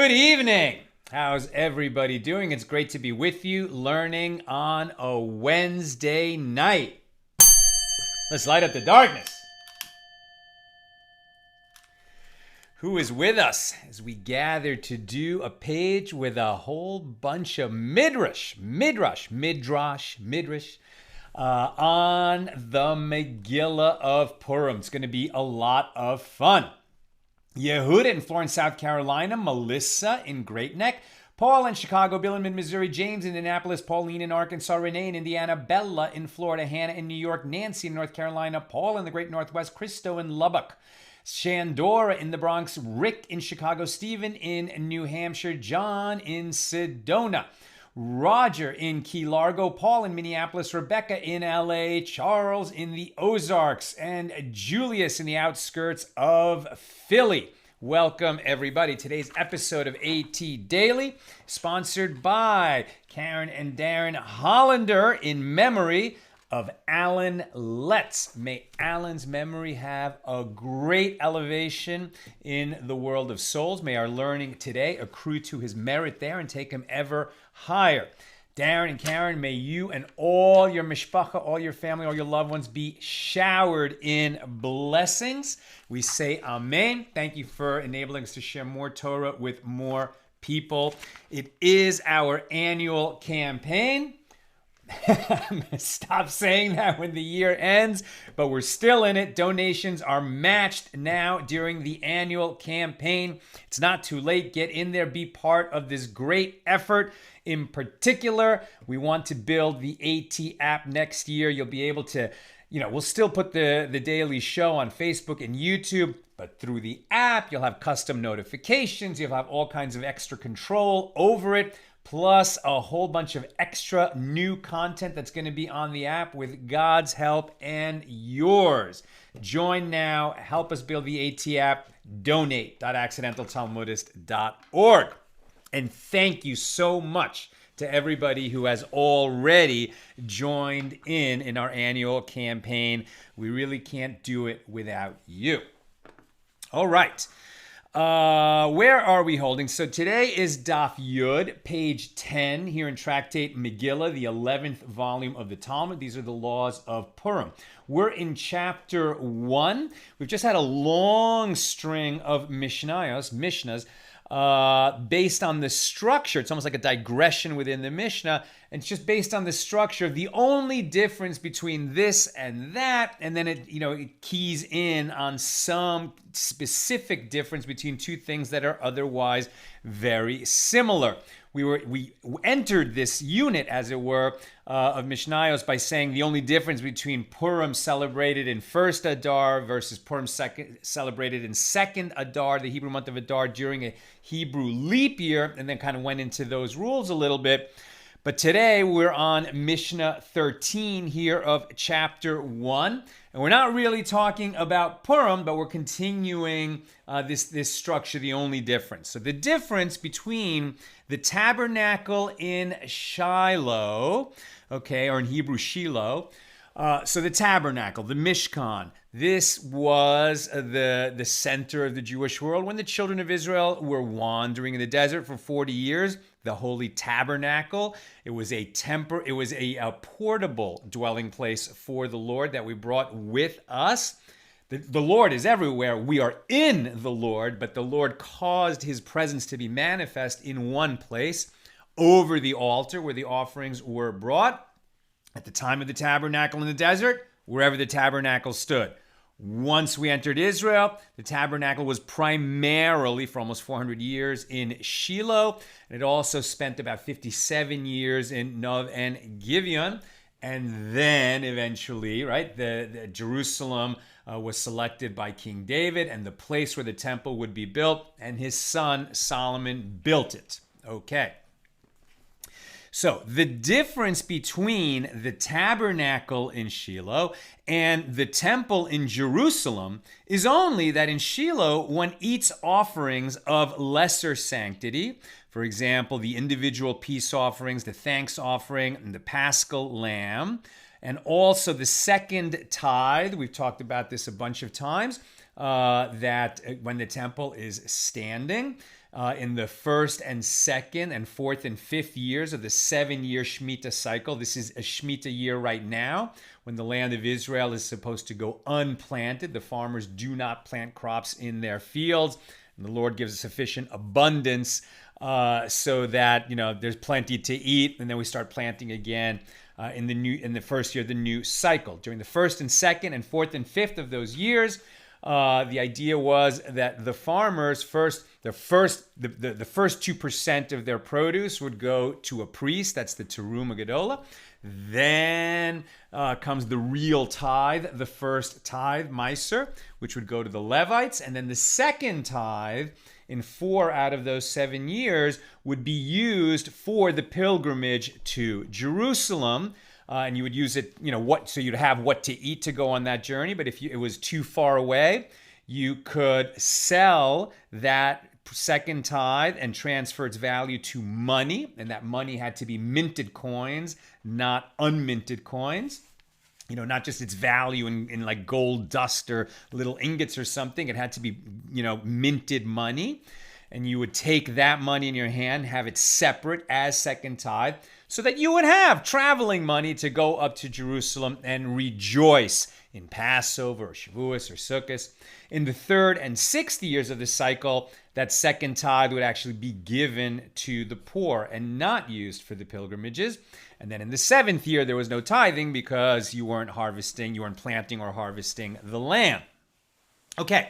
Good evening. How's everybody doing? It's great to be with you learning on a Wednesday night. Let's light up the darkness. Who is with us as we gather to do a page with a whole bunch of midrash on the Megillah of Purim. It's going to be a lot of fun. Yehuda in Florence, South Carolina, Melissa in Great Neck, Paul in Chicago, Bill in Missouri, James in Indianapolis, Pauline in Arkansas, Renee in Indiana, Bella in Florida, Hannah in New York, Nancy in North Carolina, Paul in the Great Northwest, Christo in Lubbock, Shandora in the Bronx, Rick in Chicago, Stephen in New Hampshire, John in Sedona, Roger in Key Largo, Paul in Minneapolis, Rebecca in LA, Charles in the Ozarks, and Julius in the outskirts of Philly. Welcome, everybody. Today's episode of AT Daily, sponsored by Karen and Darren Hollander in memory of Alan Letts. May Alan's memory have a great elevation in the world of souls. May our learning today accrue to his merit there and take him ever higher. Darren and Karen, may you and all your mishpacha, all your family, all your loved ones be showered in blessings. We say amen. Thank you for enabling us to share more Torah with more people. It is our annual campaign. I'm going to stop saying that when the year ends, but we're still in it. Donations are matched now during the annual campaign. It's not too late. Get in there. Be part of this great effort. In particular, we want to build the AT app next year. You'll be able to, we'll still put the daily show on Facebook and YouTube, but through the app, you'll have custom notifications. You'll have all kinds of extra control over it. Plus a whole bunch of extra new content that's going to be on the app with God's help and yours. Join now. Help us build the AT app. Donate.accidentaltalmudist.org. And thank you so much to everybody who has already joined in our annual campaign. We really can't do it without you. All right. Where are we holding? So today is Daf Yud, page 10 here in Tractate Megillah, the 11th volume of the Talmud. These are the laws of Purim. We're in chapter 1. We've just had a long string of Mishnas, based on the structure. It's almost like a digression within the Mishnah. And it's just based on the structure. The only difference between this and that, and then it keys in on some specific difference between two things that are otherwise very similar. We entered this unit, as it were, of Mishnayos by saying the only difference between Purim celebrated in first Adar versus Purim celebrated in second Adar, the Hebrew month of Adar, during a Hebrew leap year, and then kind of went into those rules a little bit. But today we're on Mishnah 13 here of chapter 1. And we're not really talking about Purim, but we're continuing this structure, the only difference. So the difference between the tabernacle in Shiloh, or in Hebrew Shiloh, so the tabernacle, the Mishkan, this was the center of the Jewish world when the children of Israel were wandering in the desert for 40 years. The holy tabernacle, it was a portable dwelling place for the Lord that we brought with us. The Lord is everywhere. We are in the Lord, but the Lord caused his presence to be manifest in one place, over the altar where the offerings were brought. At the time of the tabernacle in the desert, wherever the tabernacle stood. Once we entered Israel, the tabernacle was primarily, for almost 400 years, in Shiloh. And it also spent about 57 years in Nov and Gibeon. And then eventually, the Jerusalem was selected by King David and the place where the temple would be built. And his son Solomon built it. Okay. So the difference between the tabernacle in Shiloh and the temple in Jerusalem is only that in Shiloh, one eats offerings of lesser sanctity. For example, the individual peace offerings, the thanks offering, and the paschal lamb. And also the second tithe. We've talked about this a bunch of times, that when the temple is standing. in the first and second and fourth and fifth years of the 7-year Shemitah cycle. This is a Shemitah year right now when the land of Israel is supposed to go unplanted. The farmers do not plant crops in their fields. And the Lord gives a sufficient abundance so that there's plenty to eat, and then we start planting again in the first year of the new cycle. During the first and second and fourth and fifth of those years, the idea was that the farmers the first 2% of their produce would go to a priest. That's the Teruma Gedola. Then comes the real tithe, the first tithe, Meiser, which would go to the Levites. And then the second tithe in 4 out of those 7 years would be used for the pilgrimage to Jerusalem. And you would use it, so you'd have what to eat to go on that journey. But if it was too far away, you could sell that second tithe and transfer its value to money. And that money had to be minted coins, not unminted coins. Not just its value in like gold dust or little ingots or something. It had to be, minted money. And you would take that money in your hand, have it separate as second tithe, so that you would have traveling money to go up to Jerusalem and rejoice in Passover or Shavuos or Sukkot. In the 3rd and 6th years of the cycle, that second tithe would actually be given to the poor and not used for the pilgrimages. And then in the 7th year, there was no tithing because you weren't planting or harvesting the land. Okay,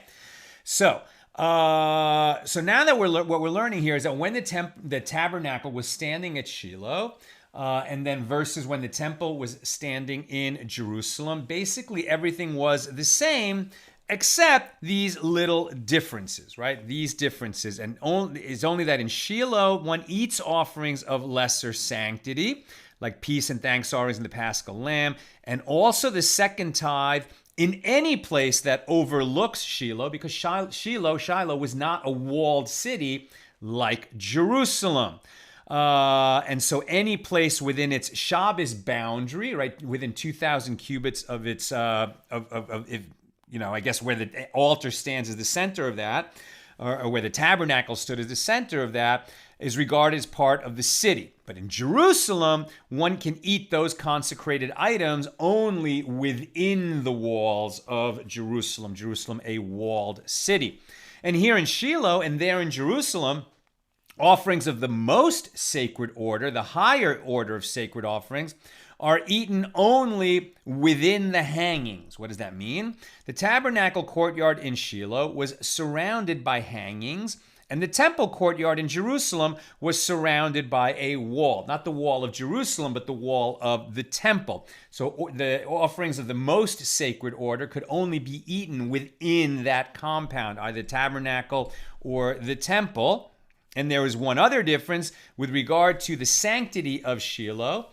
so now that what we're learning here is that when the tabernacle was standing at Shiloh, and then versus when the temple was standing in Jerusalem, basically everything was the same except these little differences, right? These differences, and it's only that in Shiloh one eats offerings of lesser sanctity, like peace and thanks offerings and the Paschal lamb, and also the second tithe in any place that overlooks Shiloh, because Shiloh was not a walled city like Jerusalem. And so any place within its Shabbos boundary, right, within 2,000 cubits of its, I guess where the altar stands as the center of that, or where the tabernacle stood as the center of that, is regarded as part of the city. But in Jerusalem, one can eat those consecrated items only within the walls of Jerusalem. Jerusalem, a walled city. And here in Shiloh and there in Jerusalem, offerings of the most sacred order, the higher order of sacred offerings, are eaten only within the hangings. What does that mean? The tabernacle courtyard in Shiloh was surrounded by hangings, and the temple courtyard in Jerusalem was surrounded by a wall. Not the wall of Jerusalem, but the wall of the temple. So the offerings of the most sacred order could only be eaten within that compound, either the tabernacle or the temple. And there was one other difference with regard to the sanctity of Shiloh.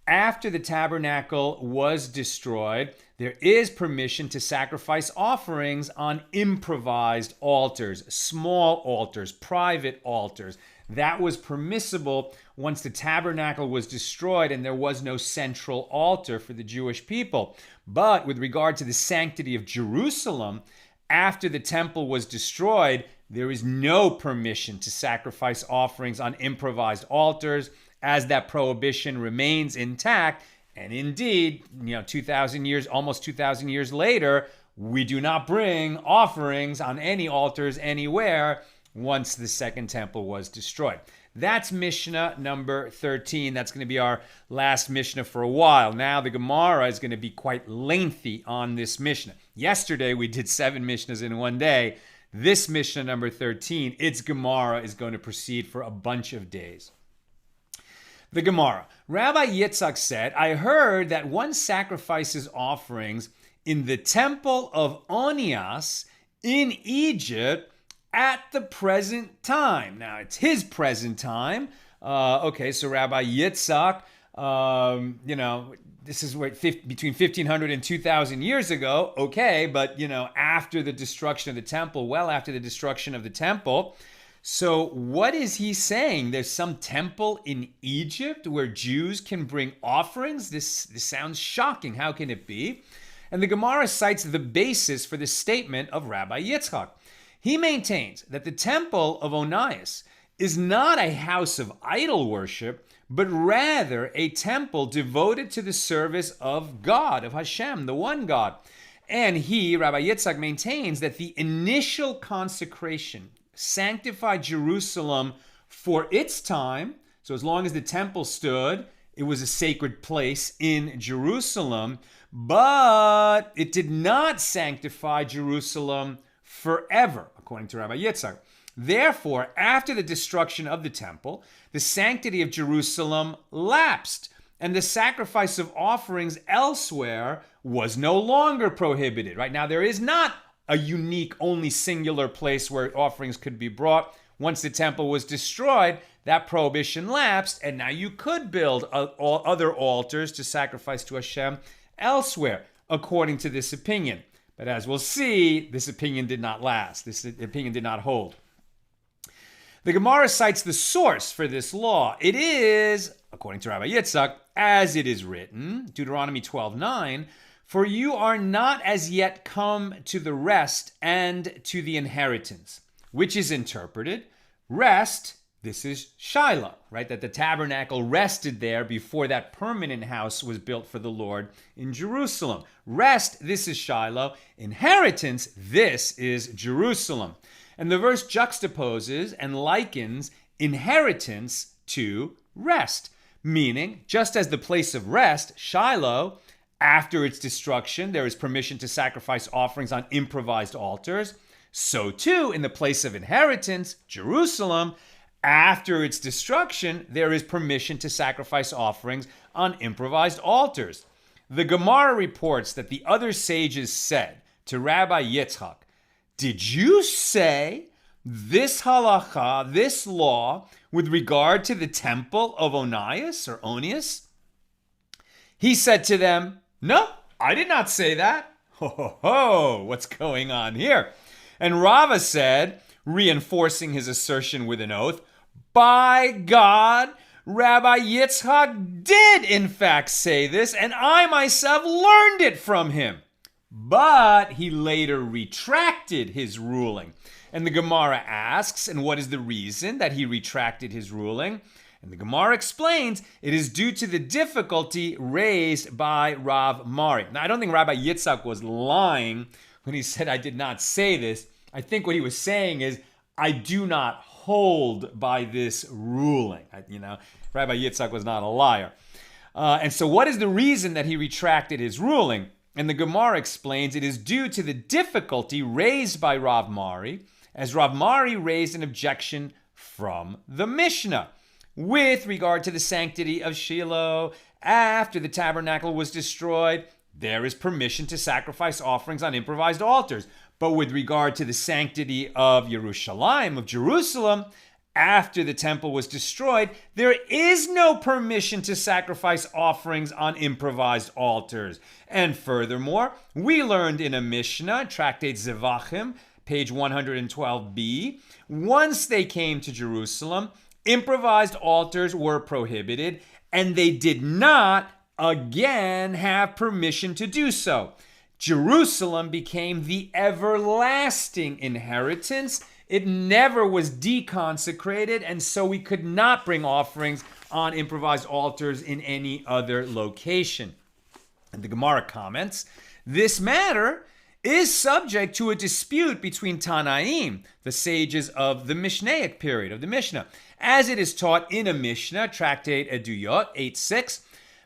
After the tabernacle was destroyed, there is permission to sacrifice offerings on improvised altars, small altars, private altars. That was permissible once the tabernacle was destroyed and there was no central altar for the Jewish people. But with regard to the sanctity of Jerusalem, after the temple was destroyed, there is no permission to sacrifice offerings on improvised altars, as that prohibition remains intact. And indeed, 2,000 years, almost 2,000 years later, we do not bring offerings on any altars anywhere once the second temple was destroyed. That's Mishnah number 13. That's going to be our last Mishnah for a while. Now the Gemara is going to be quite lengthy on this Mishnah. Yesterday we did 7 Mishnahs in one day. This Mishnah number 13, its Gemara is going to proceed for a bunch of days. The Gemara. Rabbi Yitzchak said, I heard that one sacrifices offerings in the temple of Onias in Egypt at the present time. Now, it's his present time. So Rabbi Yitzchak, this is between 1,500 and 2,000 years ago. Okay, but, after the destruction of the temple, well after the destruction of the temple. So what is he saying? There's some temple in Egypt where Jews can bring offerings? This sounds shocking. How can it be? And the Gemara cites the basis for the statement of Rabbi Yitzchak. He maintains that the temple of Onias is not a house of idol worship, but rather a temple devoted to the service of God, of Hashem, the one God. And he, Rabbi Yitzhak, maintains that the initial consecration sanctified Jerusalem for its time. So as long as the temple stood, it was a sacred place in Jerusalem, but it did not sanctify Jerusalem forever, according to Rabbi Yitzhak. Therefore, after the destruction of the temple, the sanctity of Jerusalem lapsed, and the sacrifice of offerings elsewhere was no longer prohibited. Right now, there is not a unique, only singular place where offerings could be brought. Once the temple was destroyed, that prohibition lapsed, and now you could build other altars to sacrifice to Hashem elsewhere, according to this opinion. But as we'll see, this opinion did not last. This opinion did not hold. The Gemara cites the source for this law. It is, according to Rabbi Yitzhak, as it is written, Deuteronomy 12:9, for you are not as yet come to the rest and to the inheritance, which is interpreted, rest, this is Shiloh, right? That the tabernacle rested there before that permanent house was built for the Lord in Jerusalem. Rest, this is Shiloh. Inheritance, this is Jerusalem. And the verse juxtaposes and likens inheritance to rest, meaning just as the place of rest, Shiloh, after its destruction, there is permission to sacrifice offerings on improvised altars. So too, in the place of inheritance, Jerusalem, after its destruction, there is permission to sacrifice offerings on improvised altars. The Gemara reports that the other sages said to Rabbi Yitzchak, did you say this halacha, this law, with regard to the temple of Onias or Onias? He said to them, no, I did not say that. Ho, ho, ho, what's going on here? And Rava said, reinforcing his assertion with an oath, by God, Rabbi Yitzchak did in fact say this, and I myself learned it from him. But he later retracted his ruling. And the Gemara asks, and what is the reason that he retracted his ruling? And the Gemara explains, it is due to the difficulty raised by Rav Mari. Now, I don't think Rabbi Yitzhak was lying when he said, I did not say this. I think what he was saying is, I do not hold by this ruling. Rabbi Yitzhak was not a liar. And so what is the reason that he retracted his ruling? And the Gemara explains it is due to the difficulty raised by Rav Mari, as Rav Mari raised an objection from the Mishna with regard to the sanctity of Shiloh. After the tabernacle was destroyed, there is permission to sacrifice offerings on improvised altars. But with regard to the sanctity of Yerushalayim, of Jerusalem, after the temple was destroyed, there is no permission to sacrifice offerings on improvised altars. And furthermore, we learned in a Mishnah, Tractate Zevachim, page 112b, once they came to Jerusalem, improvised altars were prohibited, and they did not again have permission to do so. Jerusalem became the everlasting inheritance. It never was deconsecrated, and so we could not bring offerings on improvised altars in any other location. And the Gemara comments, this matter is subject to a dispute between Tanaim, the sages of the Mishnaic period, of the Mishnah. As it is taught in a Mishnah, Tractate Eduyot 8:6,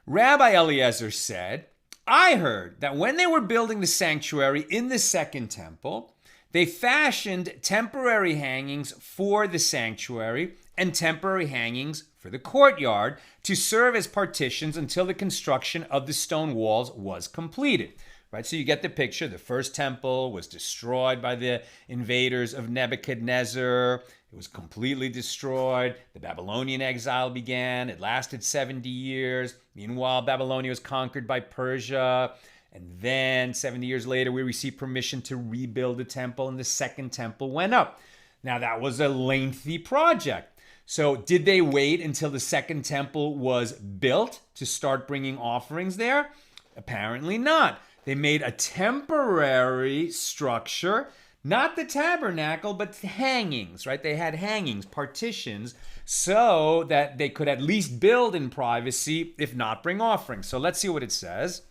Rabbi Eliezer said, I heard that when they were building the sanctuary in the second temple, they fashioned temporary hangings for the sanctuary and temporary hangings for the courtyard to serve as partitions until the construction of the stone walls was completed. Right? So you get the picture. The first temple was destroyed by the invaders of Nebuchadnezzar. It was completely destroyed. The Babylonian exile began. It lasted 70 years. Meanwhile, Babylonia was conquered by Persia. And then 70 years later, we received permission to rebuild the temple, and the second temple went up. Now, that was a lengthy project. So did they wait until the second temple was built to start bringing offerings there? Apparently not. They made a temporary structure, Not the tabernacle, but hangings, right? They had hangings, partitions, so that they could at least build in privacy, if not bring offerings. So let's see what it says.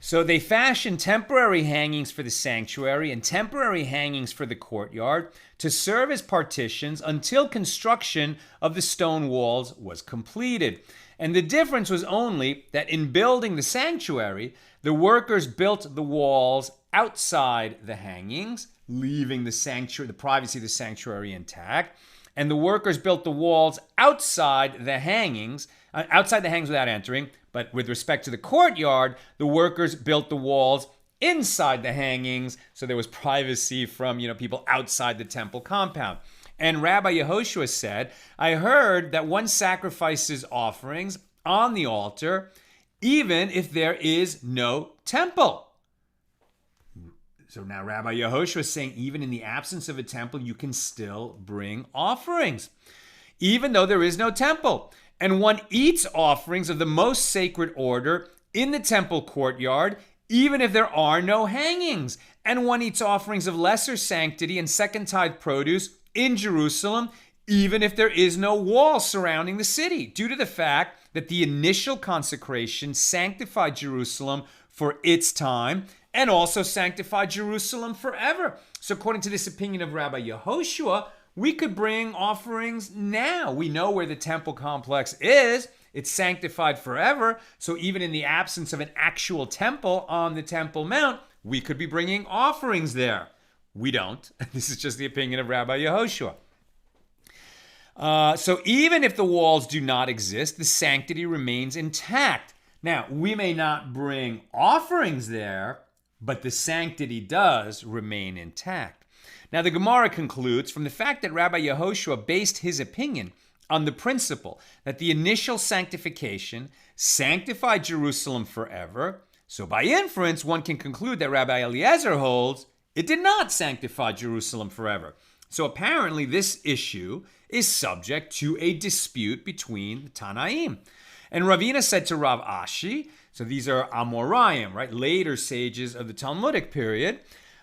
So they fashioned temporary hangings for the sanctuary and temporary hangings for the courtyard to serve as partitions until construction of the stone walls was completed. And the difference was only that in building the sanctuary, the workers built the walls outside the hangings, leaving the sanctuary, the privacy of the sanctuary intact. And the workers built the walls outside the hangings without entering. But with respect to the courtyard, the workers built the walls inside the hangings, so there was privacy from, people outside the temple compound. And Rabbi Yehoshua said, I heard that one sacrifices offerings on the altar, even if there is no temple. So now Rabbi Yehoshua is saying, even in the absence of a temple, you can still bring offerings, even though there is no temple. And one eats offerings of the most sacred order in the temple courtyard, even if there are no hangings. And one eats offerings of lesser sanctity and second tithe produce in Jerusalem, even if there is no wall surrounding the city, due to the fact that the initial consecration sanctified Jerusalem for its time and also sanctified Jerusalem forever. So according to this opinion of Rabbi Yehoshua, we could bring offerings now. We know where the temple complex is. It's sanctified forever. So even in the absence of an actual temple on the Temple Mount, we could be bringing offerings there. We don't. This is just the opinion of Rabbi Yehoshua. So even if the walls do not exist, the sanctity remains intact. Now, we may not bring offerings there, but the sanctity does remain intact. Now, the Gemara concludes from the fact that Rabbi Yehoshua based his opinion on the principle that the initial sanctification sanctified Jerusalem forever. So by inference, one can conclude that Rabbi Eliezer holds it did not sanctify Jerusalem forever. So apparently this issue is subject to a dispute between the Tanaim. And Ravina said to Rav Ashi, so these are Amoraim, right? Later sages of the Talmudic period.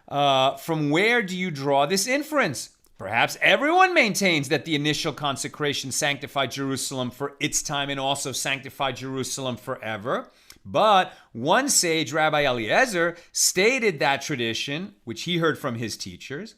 From where do you draw this inference? Perhaps everyone maintains that the initial consecration sanctified Jerusalem for its time and also sanctified Jerusalem forever. But one sage, Rabbi Eliezer, stated that tradition, which he heard from his teachers.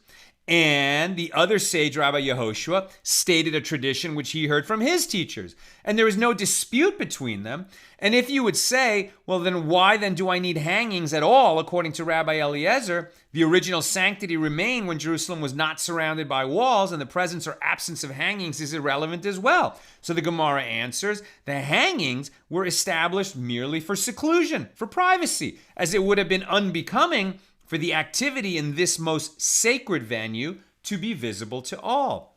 And the other sage, Rabbi Yehoshua, stated a tradition which he heard from his teachers. And there is no dispute between them. And if you would say, well, then why then do I need hangings at all? According to Rabbi Eliezer, the original sanctity remained when Jerusalem was not surrounded by walls, and the presence or absence of hangings is irrelevant as well. So the Gemara answers, the hangings were established merely for seclusion, for privacy, as it would have been unbecoming for the activity in this most sacred venue to be visible to all.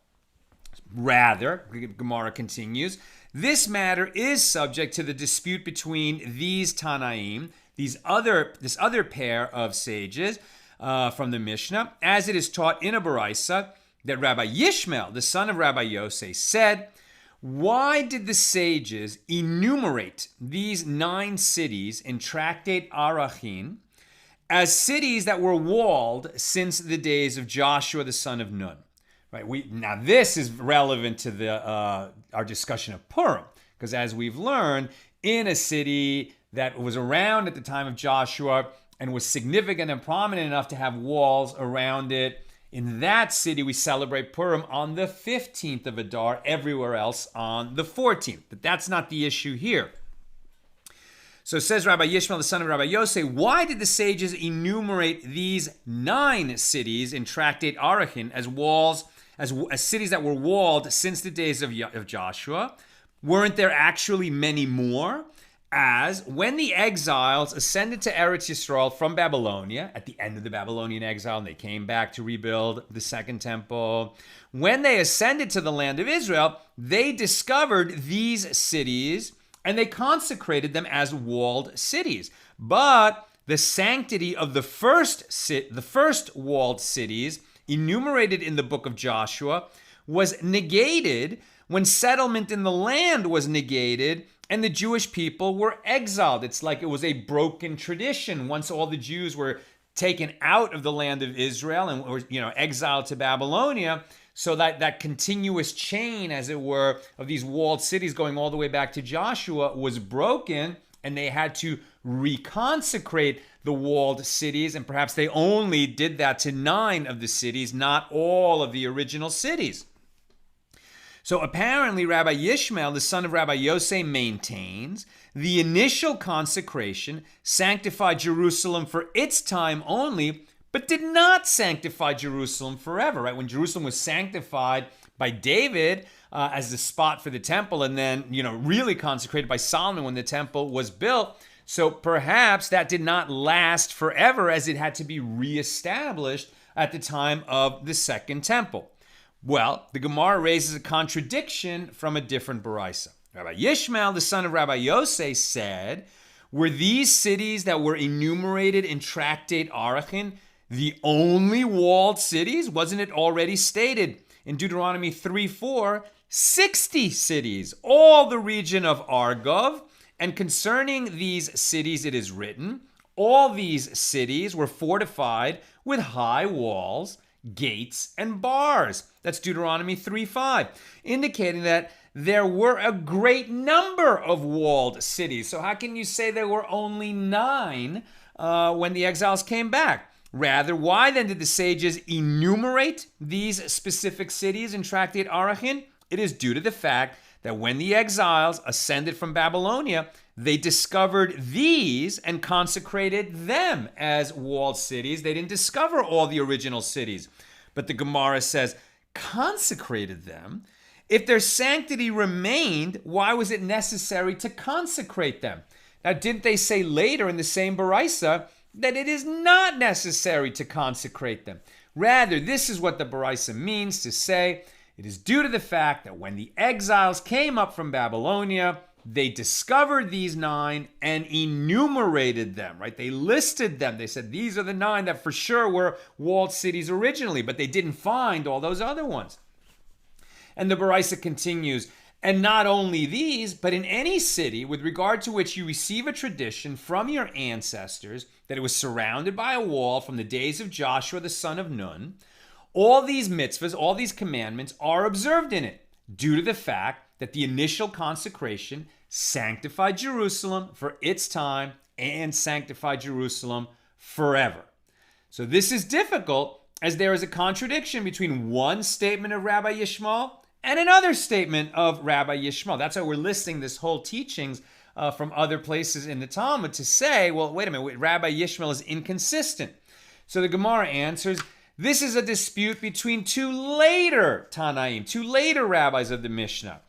Rather, Gemara continues, this matter is subject to the dispute between these Tanaim, this other pair of sages from the Mishna, as it is taught in a Baraisa that Rabbi Yishmael, the son of Rabbi Yosei, said, why did the sages enumerate these 9 cities in Tractate Arachin as cities that were walled since the days of Joshua the son of Nun? Right. Now this is relevant to our discussion of Purim, because as we've learned, in a city that was around at the time of Joshua and was significant and prominent enough to have walls around it, in that city we celebrate Purim on the 15th of Adar, everywhere else on the 14th. But that's not the issue here. So says Rabbi Yishmael, the son of Rabbi Yosei, why did the sages enumerate these 9 cities in Tractate Arachin as walls, as cities that were walled since the days of Joshua? Weren't there actually many more? As when the exiles ascended to Eretz Yisrael from Babylonia, at the end of the Babylonian exile, and they came back to rebuild the second temple, when they ascended to the land of Israel, they discovered these cities and they consecrated them as walled cities. But the sanctity of the first walled cities enumerated in the book of Joshua was negated when settlement in the land was negated and the Jewish people were exiled. It's like it was a broken tradition. Once all the Jews were taken out of the land of Israel and were, exiled to Babylonia. So that continuous chain, as it were, of these walled cities going all the way back to Joshua was broken, and they had to reconsecrate the walled cities, and perhaps they only did that to 9 of the cities, not all of the original cities. So apparently Rabbi Yishmael, the son of Rabbi Yosei, maintains the initial consecration sanctified Jerusalem for its time only, but did not sanctify Jerusalem forever, right? When Jerusalem was sanctified by David as the spot for the temple, and then, really consecrated by Solomon when the temple was built. So perhaps that did not last forever, as it had to be reestablished at the time of the second temple. Well, the Gemara raises a contradiction from a different baraisa. Rabbi Yishmael, the son of Rabbi Yosei, said, were these cities that were enumerated in Tractate Arachin the only walled cities? Wasn't it already stated in Deuteronomy 3:4, 60 cities, all the region of Argov? And concerning these cities it is written, all these cities were fortified with high walls, gates, and bars. That's Deuteronomy 3:5, indicating that there were a great number of walled cities. So how can you say there were only 9 when the exiles came back? Rather, why then did the sages enumerate these specific cities in Tractate Arachin? It is due to the fact that when the exiles ascended from Babylonia, they discovered these and consecrated them as walled cities. They didn't discover all the original cities. But the Gemara says, consecrated them? If their sanctity remained, why was it necessary to consecrate them? Now, didn't they say later in the same baraisa that it is not necessary to consecrate them? Rather, this is what the baraisa means to say, it is due to the fact that when the exiles came up from Babylonia, they discovered these 9 and enumerated them, right? They listed them. They said, these are the 9 that for sure were walled cities originally, but they didn't find all those other ones. And the baraisa continues, and not only these, but in any city with regard to which you receive a tradition from your ancestors that it was surrounded by a wall from the days of Joshua the son of Nun, all these mitzvahs, all these commandments are observed in it, due to the fact that the initial consecration sanctified Jerusalem for its time and sanctified Jerusalem forever. So this is difficult, as there is a contradiction between one statement of Rabbi Yishmael and another statement of Rabbi Yishmael. That's why we're listing this whole teachings from other places in the Talmud to say, well, wait a minute, Rabbi Yishmael is inconsistent. So the Gemara answers, this is a dispute between 2 later Tanaim, 2 later rabbis of the Mishnah,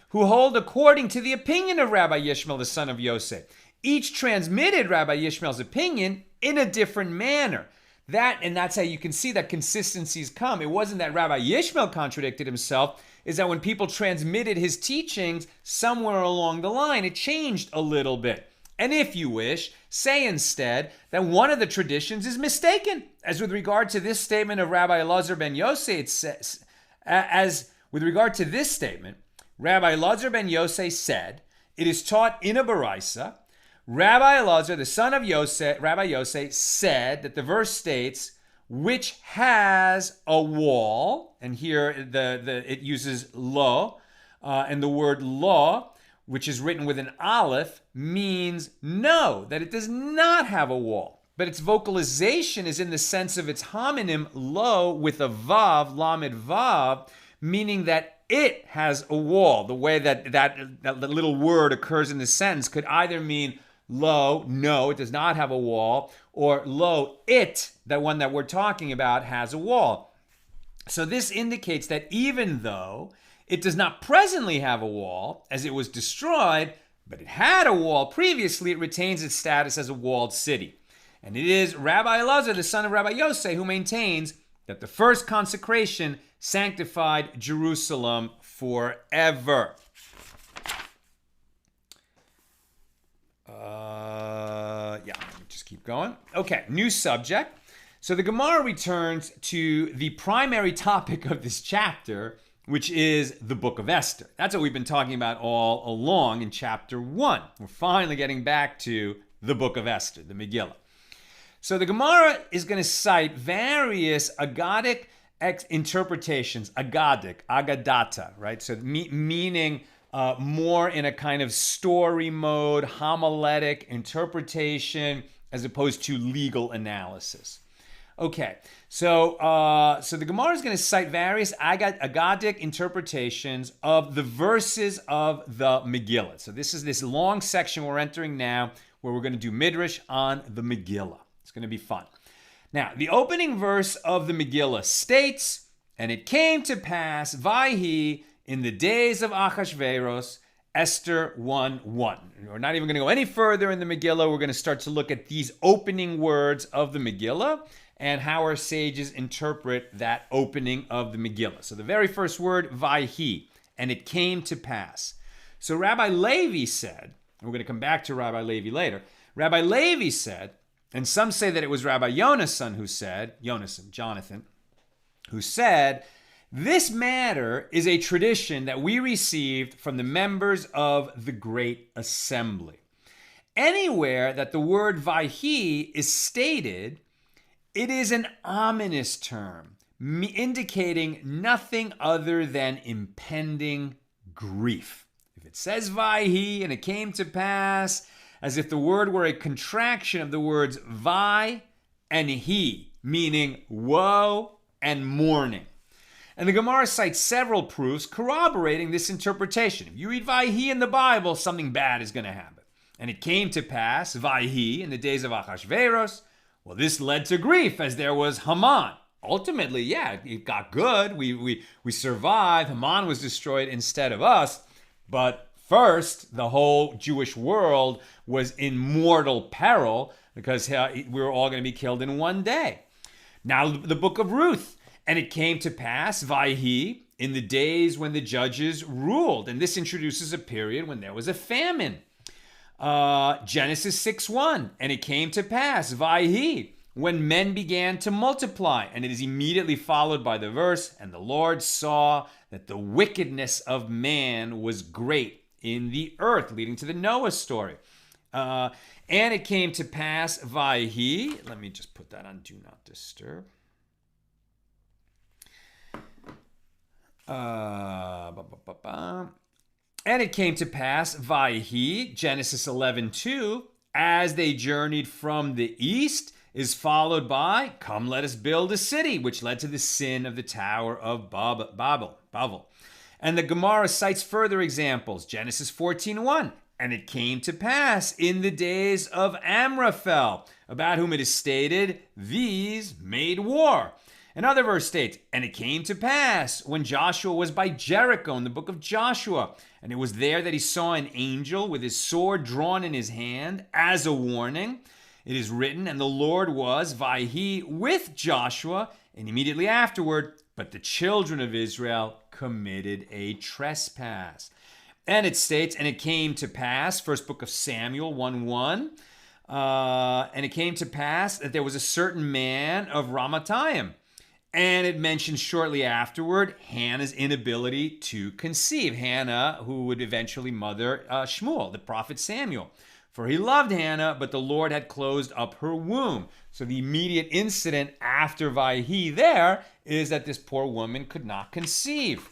who hold according to the opinion of Rabbi Yishmael, the son of Yosei. Each transmitted Rabbi Yishmael's opinion in a different manner. That's how you can see that consistencies come. It wasn't that Rabbi Yishmael contradicted himself, is that when people transmitted his teachings somewhere along the line, it changed a little bit. And if you wish, say instead that one of the traditions is mistaken. As with regard to this statement of Rabbi Elazar ben Yosei, it says, as with regard to this statement, Rabbi Elazar ben Yosei said, it is taught in a baraisa, Rabbi Elazar, the son of Rabbi Yosei, said that the verse states, which has a wall, and here it uses lo, and the word lo, which is written with an aleph, means no, that it does not have a wall. But its vocalization is in the sense of its homonym lo with a vav, lamed vav, meaning that it has a wall. The way that little word occurs in the sentence could either mean lo, no, it does not have a wall, or lo, it, the one that we're talking about, has a wall. So this indicates that even though it does not presently have a wall, as it was destroyed, but it had a wall previously, it retains its status as a walled city. And it is Rabbi Elazar, the son of Rabbi Yosei, who maintains that the first consecration sanctified Jerusalem forever. Let me just keep going. Okay, new subject. So the Gemara returns to the primary topic of this chapter, which is the book of Esther. That's what we've been talking about all along in chapter 1. We're finally getting back to the book of Esther, the Megillah. So the Gemara is going to cite various Agadic interpretations, Agadata, right? So meaning more in a kind of story mode, homiletic interpretation, as opposed to legal analysis. Okay, so the Gemara is going to cite various Agadic interpretations of the verses of the Megillah. So this is this long section we're entering now, where we're going to do midrash on the Megillah. It's going to be fun. Now, the opening verse of the Megillah states, "And it came to pass, Vayhi, in the days of Achashveros," Esther 1:1. We're not even going to go any further in the Megillah. We're going to start to look at these opening words of the Megillah and how our sages interpret that opening of the Megillah. So the very first word, Vayhi, "and it came to pass." So Rabbi Levi said, and we're going to come back to Rabbi Levi later, Rabbi Levi said, and some say that it was Rabbi Jonathan, who said, "This matter is a tradition that we received from the members of the Great Assembly. Anywhere that the word Vayhi is stated, it is an ominous term, indicating nothing other than impending grief. If it says Vayhi and it came to pass, as if the word were a contraction of the words Vi and He, meaning woe and mourning." And the Gemara cites several proofs corroborating this interpretation. If you read Vayhi in the Bible, something bad is going to happen. "And it came to pass, Vayhi, in the days of Achashveros." Well, this led to grief, as there was Haman. Ultimately, yeah, it got good. We survived. Haman was destroyed instead of us. But first, the whole Jewish world was in mortal peril because we were all going to be killed in one day. Now, the book of Ruth. "And it came to pass, Vayhi, in the days when the judges ruled." And this introduces a period when there was a famine. Genesis 6:1. "And it came to pass, Vayhi, when men began to multiply." And it is immediately followed by the verse, "And the Lord saw that the wickedness of man was great in the earth," leading to the Noah story. "And it came to pass, Vayhi," let me just put that on Do Not Disturb. "And it came to pass, Vayhi," Genesis 11:2, "as they journeyed from the east," is followed by, "Come, let us build a city," which led to the sin of the Tower of Babel. And the Gemara cites further examples. Genesis 14:1, "And it came to pass in the days of Amraphel," about whom it is stated, "These made war." Another verse states, "And it came to pass when Joshua was by Jericho," in the book of Joshua, "and it was there that he saw an angel with his sword drawn in his hand as a warning. It is written, and the Lord was, Vayhi, with Joshua, and immediately afterward, but the children of Israel committed a trespass." And it states, "And it came to pass," first book of Samuel 1:1, "and it came to pass that there was a certain man of Ramatayim." And it mentions shortly afterward Hannah's inability to conceive. Hannah, who would eventually mother Shmuel, the prophet Samuel. "For he loved Hannah, but the Lord had closed up her womb." So the immediate incident after Vayhi there is that this poor woman could not conceive.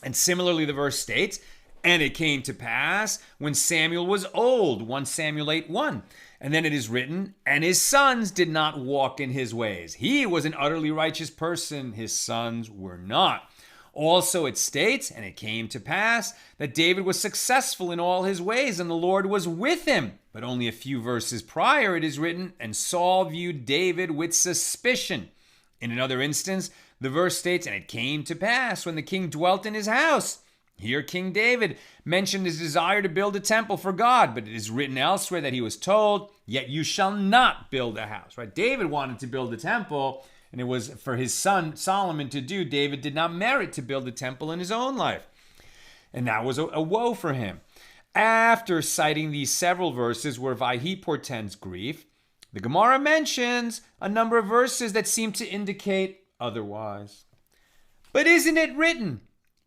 And similarly, the verse states, "And it came to pass when Samuel was old," 1 Samuel 8:1. And then it is written, "And his sons did not walk in his ways. He was an utterly righteous person. His sons were not." Also it states, "And it came to pass that David was successful in all his ways, and the Lord was with him." But only a few verses prior it is written, "And Saul viewed David with suspicion." In another instance, the verse states, "And it came to pass when the king dwelt in his house." Here King David mentioned his desire to build a temple for God, but it is written elsewhere that he was told, "Yet you shall not build a house." Right? David wanted to build a temple, and it was for his son Solomon to do. David did not merit to build a temple in his own life. And that was a woe for him. After citing these several verses where Vayhi portends grief, the Gemara mentions a number of verses that seem to indicate otherwise. "But isn't it written,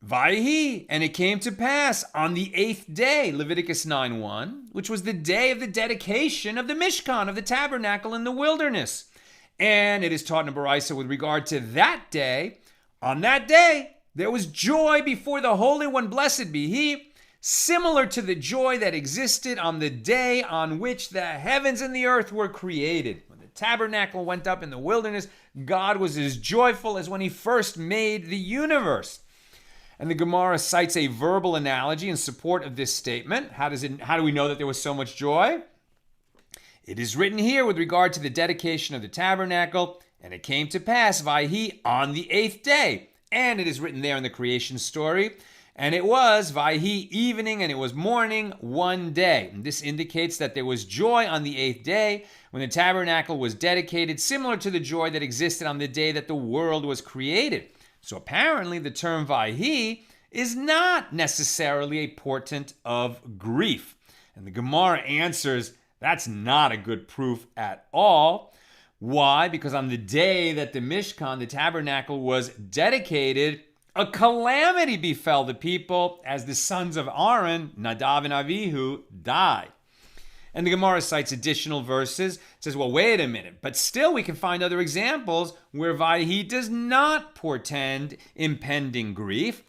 Vayhi, and it came to pass on the 8th day, Leviticus 9:1, which was the day of the dedication of the Mishkan, of the Tabernacle in the wilderness. And it is taught in Baraisa with regard to that day. On that day, there was joy before the Holy One, blessed be He, similar to the joy that existed on the day on which the heavens and the earth were created. When the tabernacle went up in the wilderness, God was as joyful as when He first made the universe. And the Gemara cites a verbal analogy in support of this statement. How do we know that there was so much joy? It is written here with regard to the dedication of the tabernacle, and it came to pass, Vayhi, on the 8th day. And it is written there in the creation story. And it was, Vayhi, evening, and it was morning, one day. And this indicates that there was joy on the 8th day when the tabernacle was dedicated, similar to the joy that existed on the day that the world was created. So apparently the term Vayhi is not necessarily a portent of grief. And the Gemara answers, that's not a good proof at all. Why? Because on the day that the Mishkan, the tabernacle, was dedicated, a calamity befell the people as the sons of Aaron, Nadav and Avihu, died. And the Gemara cites additional verses. It says, well, wait a minute. But still we can find other examples where Vayhi does not portend impending grief.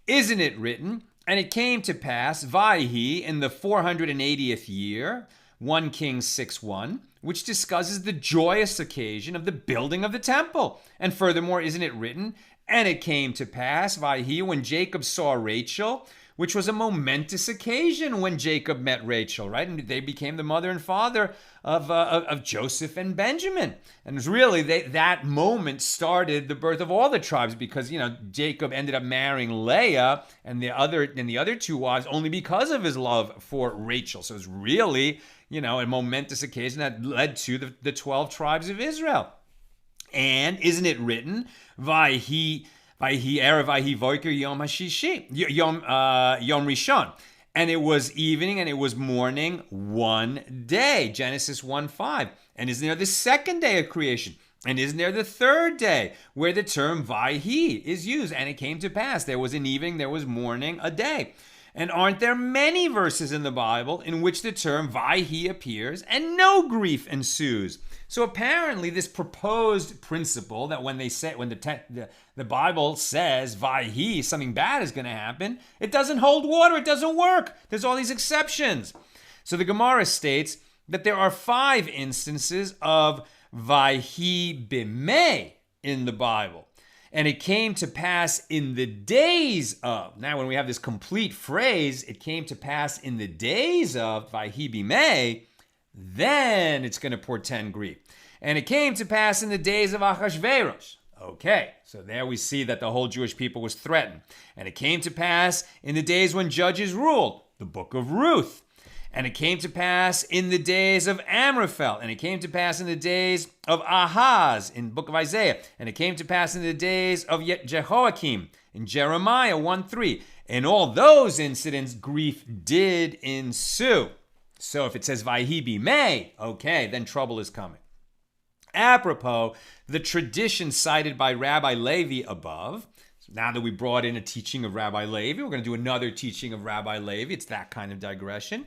Isn't it written, and it came to pass, Vayhi, in the 480th year, 1 Kings 6:1, which discusses the joyous occasion of the building of the temple. And furthermore, isn't it written, and it came to pass, Vayhi, when Jacob saw Rachel, which was a momentous occasion when Jacob met Rachel, right? And they became the mother and father of Joseph and Benjamin. And it was really that moment started the birth of all the tribes, because, Jacob ended up marrying Leah and the other two wives only because of his love for Rachel. So it was really, a momentous occasion that led to the 12 tribes of Israel. And isn't it written, Vayhi erev vayhi voiker yom hashishi, yom rishon, and it was evening and it was morning one day, Genesis 1:5. And isn't there the second day of creation? And isn't there the third day where the term Vayhi is used? And it came to pass, there was an evening, there was morning, a day. And aren't there many verses in the Bible in which the term Vayhi appears and no grief ensues? So apparently this proposed principle that when the Bible says Vayhi, something bad is going to happen, it doesn't hold water, it doesn't work. There's all these exceptions. So the Gemara states that there are 5 instances of Vayhi bimei in the Bible. And it came to pass in the days of. Now, when we have this complete phrase, it came to pass in the days of Vayhi bimei, then it's going to portend grief. And it came to pass in the days of Achashverosh. Okay, so there we see that the whole Jewish people was threatened. And it came to pass in the days when judges ruled, the book of Ruth. And it came to pass in the days of Amraphel. And it came to pass in the days of Ahaz in the book of Isaiah. And it came to pass in the days of Jehoiakim in Jeremiah 1:3. In all those incidents, grief did ensue. So if it says Vayhi bimei, okay, then trouble is coming. Apropos, the tradition cited by Rabbi Levi above. So now that we brought in a teaching of Rabbi Levi, we're going to do another teaching of Rabbi Levi. It's that kind of digression.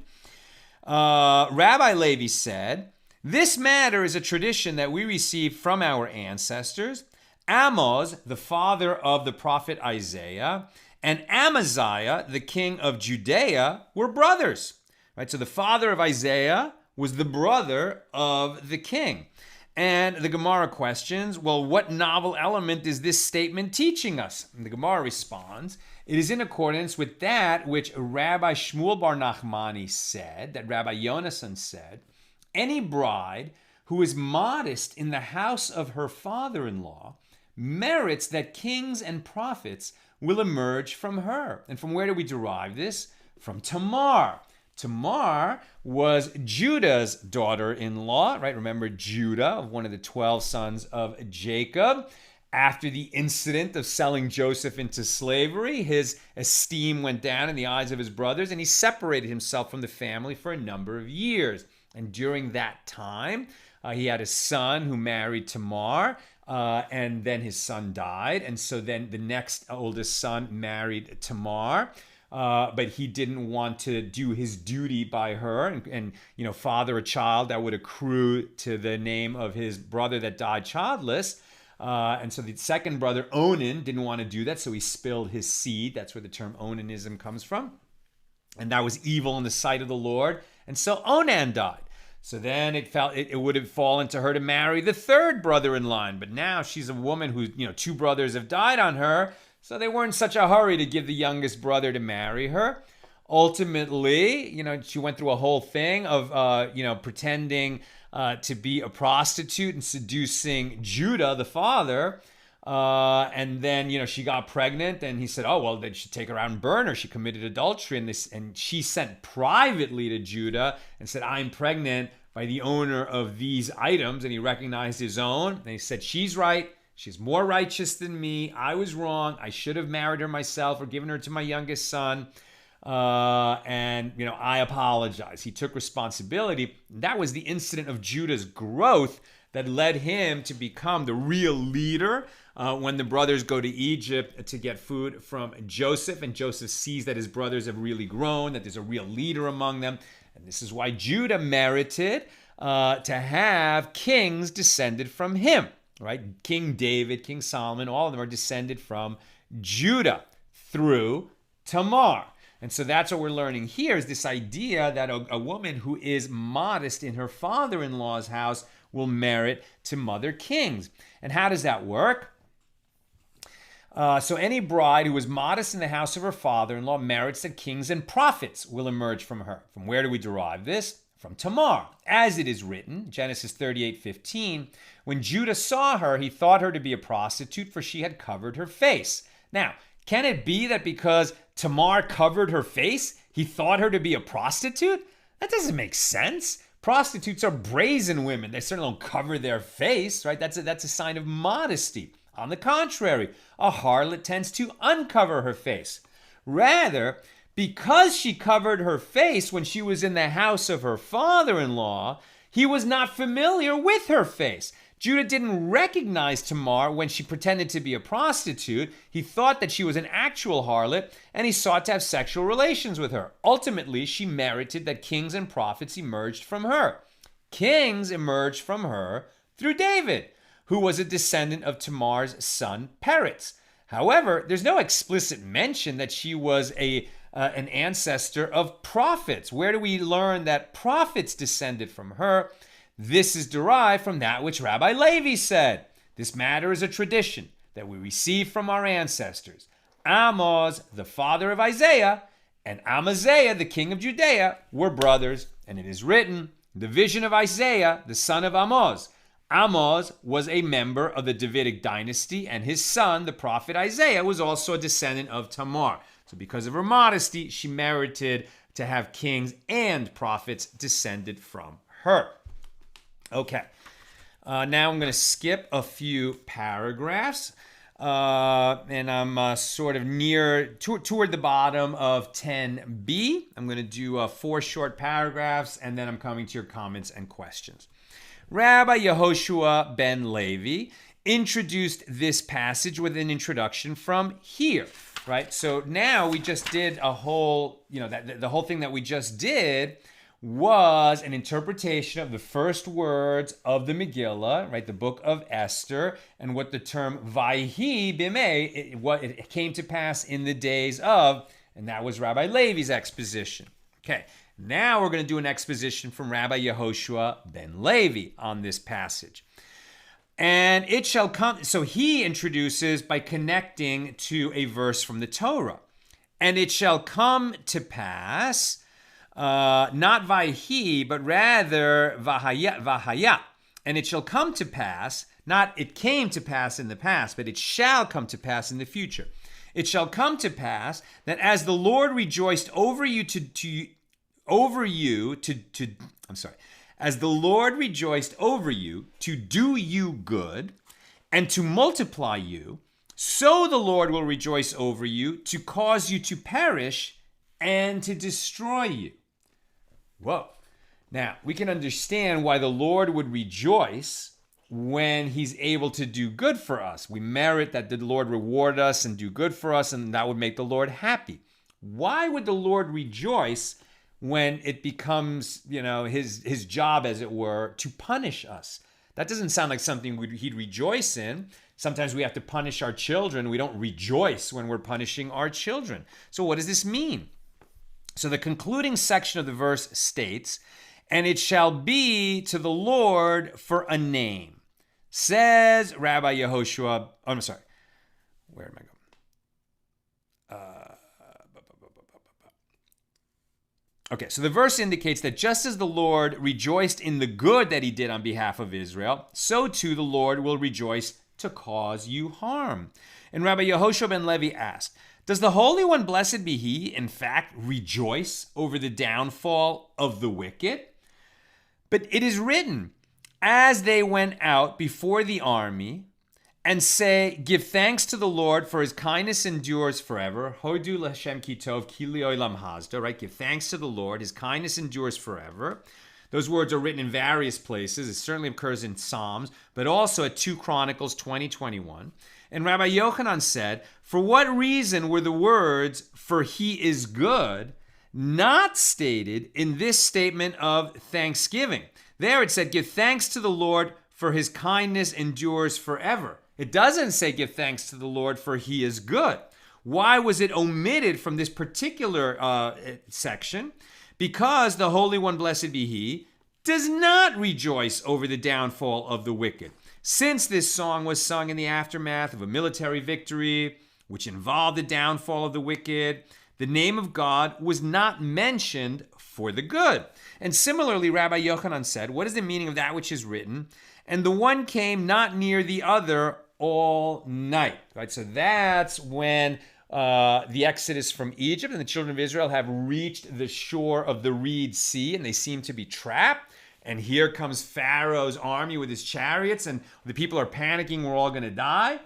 Rabbi Levi said, this matter is a tradition that we received from our ancestors. Amos, the father of the prophet Isaiah, and Amaziah, the king of Judea, were brothers. Right? So the father of Isaiah was the brother of the king. And the Gemara questions, well, what novel element is this statement teaching us? And the Gemara responds, it is in accordance with that which Rabbi Shmuel bar Nachmani said, that Rabbi Yonasan said, any bride who is modest in the house of her father-in-law merits that kings and prophets will emerge from her. And from where do we derive this? From Tamar. Tamar was Judah's daughter-in-law, right? Remember Judah, one of the 12 sons of Jacob. After the incident of selling Joseph into slavery, his esteem went down in the eyes of his brothers, and he separated himself from the family for a number of years. And during that time, He had a son who married Tamar, and then his son died. And so then the next oldest son married Tamar. But he didn't want to do his duty by her and father a child that would accrue to the name of his brother that died childless. And so the second brother, Onan, didn't want to do that, so he spilled his seed. That's where the term Onanism comes from. And that was evil in the sight of the Lord. And so Onan died. So then it would have fallen to her to marry the third brother in line. But now she's a woman who, two brothers have died on her. So they weren't in such a hurry to give the youngest brother to marry her. Ultimately, she went through a whole thing of, pretending to be a prostitute and seducing Judah, the father. And then, she got pregnant and he said, oh, well, they should take her out and burn her. She committed adultery. And she sent privately to Judah and said, I'm pregnant by the owner of these items. And he recognized his own. And he said, she's right. She's more righteous than me. I was wrong. I should have married her myself or given her to my youngest son. I apologize. He took responsibility. That was the incident of Judah's growth that led him to become the real leader when the brothers go to Egypt to get food from Joseph. And Joseph sees that his brothers have really grown, that there's a real leader among them. And this is why Judah merited to have kings descended from him. Right? King David, King Solomon, all of them are descended from Judah through Tamar. And so that's what we're learning here is this idea that a woman who is modest in her father-in-law's house will merit to mother kings. And how does that work? So any bride who is modest in the house of her father-in-law merits that kings and prophets will emerge from her. From where do we derive this? From Tamar. As it is written, Genesis 38:15, when Judah saw her, he thought her to be a prostitute, for she had covered her face. Now, can it be that because Tamar covered her face, he thought her to be a prostitute? That doesn't make sense. Prostitutes are brazen women. They certainly don't cover their face, right? That's a sign of modesty. On the contrary, a harlot tends to uncover her face. Rather, because she covered her face when she was in the house of her father-in-law, he was not familiar with her face. Judah didn't recognize Tamar when she pretended to be a prostitute. He thought that she was an actual harlot, and he sought to have sexual relations with her. Ultimately, she merited that kings and prophets emerged from her. Kings emerged from her through David, who was a descendant of Tamar's son Peretz. However, there's no explicit mention that she was an ancestor of prophets. Where do we learn that prophets descended from her? This is derived from that which Rabbi Levi said. This matter is a tradition that we receive from our ancestors. Amos, the father of Isaiah, and Amaziah, the king of Judea, were brothers. And it is written, the vision of Isaiah, the son of Amos. Amos was a member of the Davidic dynasty, and his son, the prophet Isaiah, was also a descendant of Tamar. So because of her modesty, she merited to have kings and prophets descended from her. Okay, now I'm going to skip a few paragraphs, and I'm sort of toward the bottom of 10b. I'm going to do 4 short paragraphs, and then I'm coming to your comments and questions. Rabbi Yehoshua ben Levi introduced this passage with an introduction from here, right? So now we just did a whole, the whole thing that we just did was an interpretation of the first words of the Megillah, right, the book of Esther, and what the term Vayhi Bimei, what it came to pass in the days of, and that was Rabbi Levi's exposition. Okay, now we're going to do an exposition from Rabbi Yehoshua ben Levi on this passage. And it shall come, so he introduces by connecting to a verse from the Torah. And it shall come to pass, not Vayhi, but rather Vahaya. And it shall come to pass, not it came to pass in the past, but it shall come to pass in the future. It shall come to pass that as the Lord rejoiced over you as the Lord rejoiced over you to do you good and to multiply you, so the Lord will rejoice over you to cause you to perish and to destroy you. Whoa. Now, we can understand why the Lord would rejoice when he's able to do good for us. We merit that the Lord reward us and do good for us, and that would make the Lord happy. Why would the Lord rejoice when it becomes, his job, as it were, to punish us? That doesn't sound like something he'd rejoice in. Sometimes we have to punish our children. We don't rejoice when we're punishing our children. So what does this mean? So the concluding section of the verse states, "And it shall be to the Lord for a name." Says Rabbi Yehoshua, I'm sorry, where am I going? Okay, so the verse indicates that just as the Lord rejoiced in the good that he did on behalf of Israel, so too the Lord will rejoice to cause you harm. And Rabbi Yehoshua ben Levi asked, does the Holy One, blessed be he, in fact rejoice over the downfall of the wicked? But it is written, as they went out before the army and say, give thanks to the Lord, for his kindness endures forever. Hodu l'Hashem ki tov ki li'olam hazda, right? Give thanks to the Lord, his kindness endures forever. Those words are written in various places. It certainly occurs in Psalms, but also at 2 Chronicles 20:21. And Rabbi Yochanan said, for what reason were the words, for he is good, not stated in this statement of thanksgiving? There it said, give thanks to the Lord, for his kindness endures forever. It doesn't say give thanks to the Lord, for he is good. Why was it omitted from this particular section? Because the Holy One, blessed be he, does not rejoice over the downfall of the wicked. Since this song was sung in the aftermath of a military victory, which involved the downfall of the wicked, the name of God was not mentioned for the good. And similarly, Rabbi Yochanan said, what is the meaning of that which is written? And the one came not near the other all night. Right? So that's when the exodus from Egypt and the children of Israel have reached the shore of the Reed Sea, and they seem to be trapped. And here comes Pharaoh's army with his chariots, and the people are panicking, we're all going to die.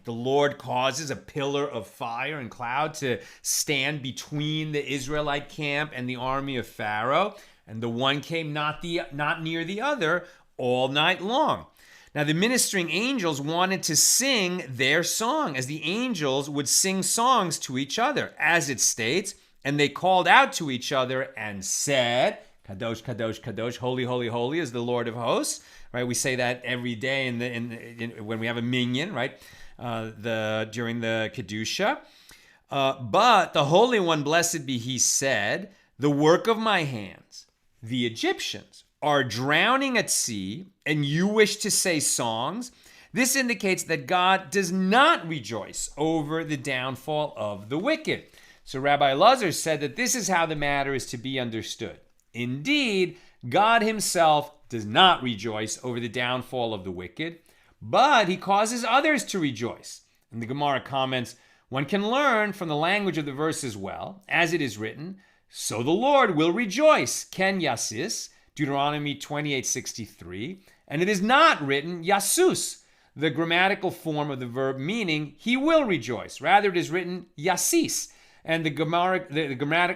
The Lord causes a pillar of fire and cloud to stand between the Israelite camp and the army of Pharaoh. And the one came not near the other all night long. Now, the ministering angels wanted to sing their song, as the angels would sing songs to each other, as it states, and they called out to each other and said, Kadosh, Kadosh, Kadosh, holy, holy, holy is the Lord of hosts. Right? We say that every day when we have a minyan, right? During the Kedusha. But the Holy One, blessed be he, said, the work of my hands, the Egyptians, are drowning at sea, and you wish to say songs. This indicates that God does not rejoice over the downfall of the wicked. So Rabbi Elazar said that this is how the matter is to be understood. Indeed, God himself does not rejoice over the downfall of the wicked, but he causes others to rejoice. And the Gemara comments, one can learn from the language of the verse as well, as it is written, so the Lord will rejoice, ken yasis, Deuteronomy 28:63, and it is not written yasus, the grammatical form of the verb meaning he will rejoice. Rather, it is written yasis, and the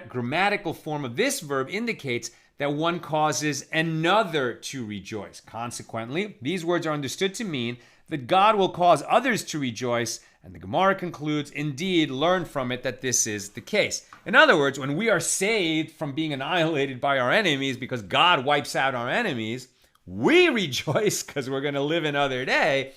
grammatical form of this verb indicates that one causes another to rejoice. Consequently, these words are understood to mean that God will cause others to rejoice, and the Gemara concludes, indeed, learn from it that this is the case. In other words, when we are saved from being annihilated by our enemies because God wipes out our enemies, we rejoice because we're going to live another day.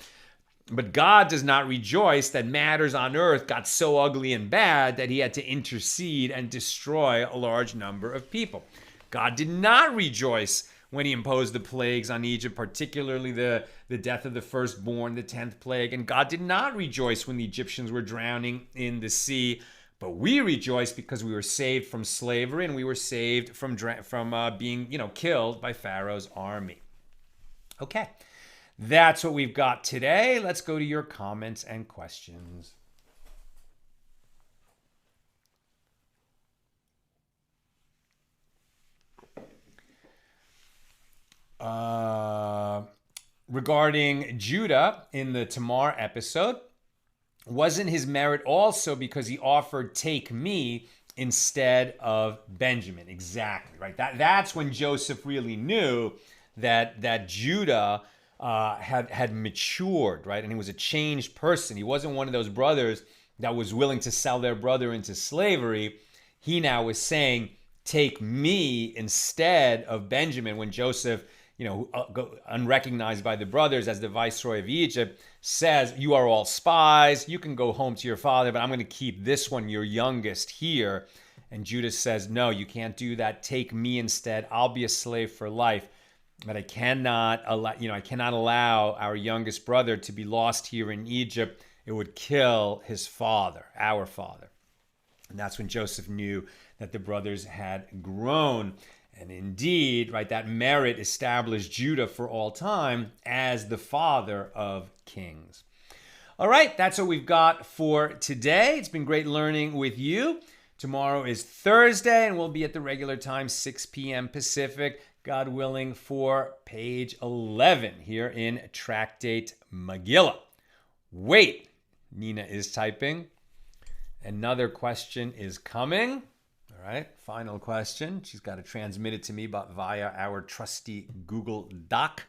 But God does not rejoice that matters on earth got so ugly and bad that he had to intercede and destroy a large number of people. God did not rejoice when he imposed the plagues on Egypt, particularly the death of the firstborn, the 10th plague. And God did not rejoice when the Egyptians were drowning in the sea. But we rejoice because we were saved from slavery and we were saved from being killed by Pharaoh's army. Okay, that's what we've got today. Let's go to your comments and questions. Regarding Judah in the Tamar episode, wasn't his merit also because he offered take me instead of Benjamin. Exactly, right? That's when Joseph really knew that Judah had matured, right? And he was a changed person. He wasn't one of those brothers that was willing to sell their brother into slavery. He now was saying, take me instead of Benjamin. When Joseph, unrecognized by the brothers as the viceroy of Egypt, says, you are all spies. You can go home to your father, but I'm going to keep this one, your youngest, here. And Judah says, no, you can't do that. Take me instead. I'll be a slave for life. But I cannot allow our youngest brother to be lost here in Egypt. It would kill his father, our father. And that's when Joseph knew that the brothers had grown. And indeed, right, that merit established Judah for all time as the father of kings. All right, that's what we've got for today. It's been great learning with you. Tomorrow is Thursday, and we'll be at the regular time, 6 p.m. Pacific, God willing, for page 11 here in Tractate Megillah. Wait, Nina is typing. Another question is coming. All right, final question. She's got to transmit it to me via our trusty Google Doc.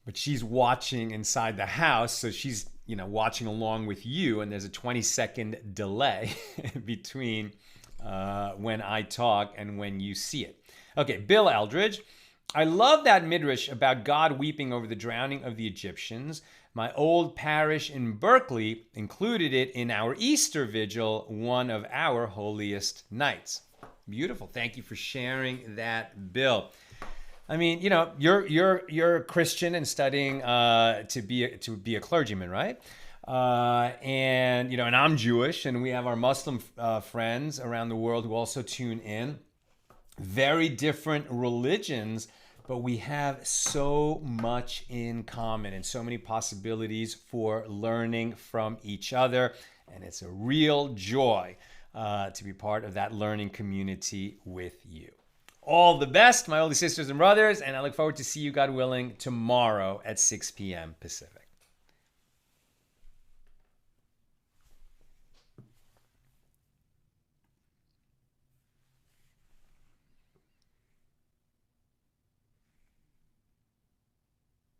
But she's watching inside the house, so she's watching along with you, and there's a 20-second delay between when I talk and when you see it. Okay, Bill Eldridge. I love that midrash about God weeping over the drowning of the Egyptians. My old parish in Berkeley included it in our Easter vigil, one of our holiest nights. Beautiful. Thank you for sharing that, Bill. I mean, you're a Christian and studying to be a clergyman, right? And I'm Jewish, and we have our Muslim friends around the world who also tune in. Very different religions, but we have so much in common and so many possibilities for learning from each other. And it's a real joy to be part of that learning community with you. All the best, my holy sisters and brothers, and I look forward to see you, God willing, tomorrow at 6 p.m. Pacific.